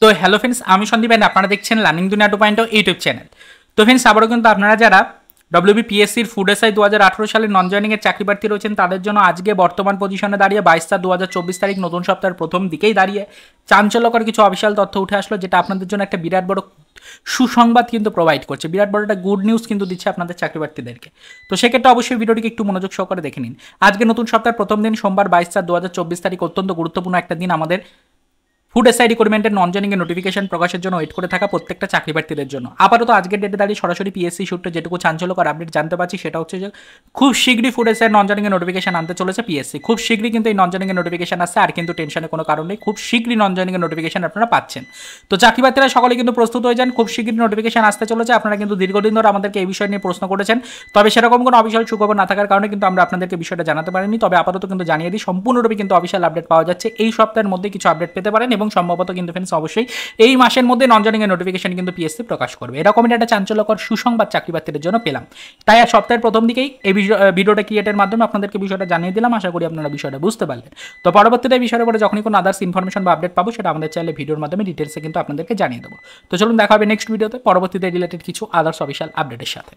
তো hello friends, আমি Sandeep and আপনারা দেখছেন লার্নিং দুনিয়া 2.0 ইউটিউব চ্যানেল। তো ফ্রেন্ডস, আবারও কিন্তু আপনারা যারা ডব্লিউবিপিএসসির ফুড এসআই 2018 সালের নন জয়েনিংয়ের চাকরি প্রার্থী রয়েছেন তাদের জন্য আজকে বর্তমান পজিশনে দাঁড়িয়ে 22/4/2024 তারিখ নতুন সপ্তাহের প্রথম দিকেই দাঁড়িয়ে চাঞ্চল্যকর কিছু অফিসিয়াল তথ্য উঠে আসলো, যেটা আপনাদের জন্য একটা বিরাট বড় সুসংবাদ কিন্তু প্রোভাইড করছে, বিরাট বড় একটা গুড নিউজ কিন্তু দিচ্ছে আপনাদের চাকরি প্রার্থীদেরকে। তো সেক্ষেত্রে অবশ্যই ভিডিওটিকে একটু মনোযোগ সহকারে দেখে নিন। আজকে নতুন সপ্তাহের প্রথম দিন সোমবার 22/4/2024 তারিখ, অত্যন্ত গুরুত্বপূর্ণ একটা দিন আমাদের ফুড এসআই রিক্রুটমেন্টের নন জয়েনিংয়ের নোটিফিকেশন প্রকাশের জন্য ওয়েট করে থাকা প্রত্যেকটা চাকরি প্রার্থীদের জন্য। আপাতত আজকের ডেটে দাঁড়িয়ে সরাসরি পিএসসি সূত্রে যেটুকু চাঞ্চল্যকর আপডেট জানতে পারছি সেটা হচ্ছে যে খুব শীঘ্রই ফুড এসআই নন জয়েনিংয়ের নোটিফিকেশন আনতে চলেছে পিএসসি। খুব শীঘ্রই কিন্তু এই নন জয়েনিংয়ের নোটিফিকেশন আসছে, আর কিন্তু টেনশনের কোনো কারণ নেই। খুব শীঘ্রই নন জয়েনিংয়ের নোটিফিকেশন আপনারা পাচ্ছেন। তো চাকরি প্রার্থীরা সকলে কিন্তু প্রস্তুত হয়ে যান, খুব শীঘ্রই নোটিফিকেশন আসতে চলেছে। আপনারা কিন্তু দীর্ঘদিন ধরে আমাদেরকে এই বিষয় নিয়ে প্রশ্ন করেছেন, তবে সেরকম কোনো অফিসিয়াল সুখবর না থাকার কারণে কিন্তু আমরা আপনাদেরকে বিষয়টা জানাতে পারিনি। তবে আপাতত কিন্তু জানিয়ে দিই, সম্পূর্ণরূপে কিন্তু অফিসিয়াল আপডেট পাওয়া যাচ্ছে। এই সপ্তাহের মধ্যে কিছু আপডেট পেতে পারেন এবং সম্ভবত কিন্তু অবশ্যই এই মাসের মধ্যে নন জয়েনিংয়ের নোটিফিকেশন কিন্তু পিএসসি প্রকাশ করবে। এরকমই একটা চাঞ্চল্যকর সুসংবাদ চাকরি প্রার্থীদের জন্য পেলাম, তাই আর সপ্তাহের প্রথম দিকেই এই ভিডিওটা ক্রিয়েটের মাধ্যমে আপনাদেরকে বিষয়টা জানিয়ে দিলাম। আশা করি আপনারা বিষয়টা বুঝতে পারলেন। তো পরবর্তীতে বিষয়ের উপরে যখনই কোনো আদার্স ইনফরমেশন বা আপডেট পাবো সেটা আমাদের চ্যানেলে ভিডিওর মাধ্যমে ডিটেলসে কিন্তু আপনাদেরকে জানিয়ে দেবো। তো চলুন দেখা হবে নেক্সট ভিডিওতে পরবর্তীতে রিলেটেড কিছু আদার্স অফিসিয়াল আপডেটের সাথে।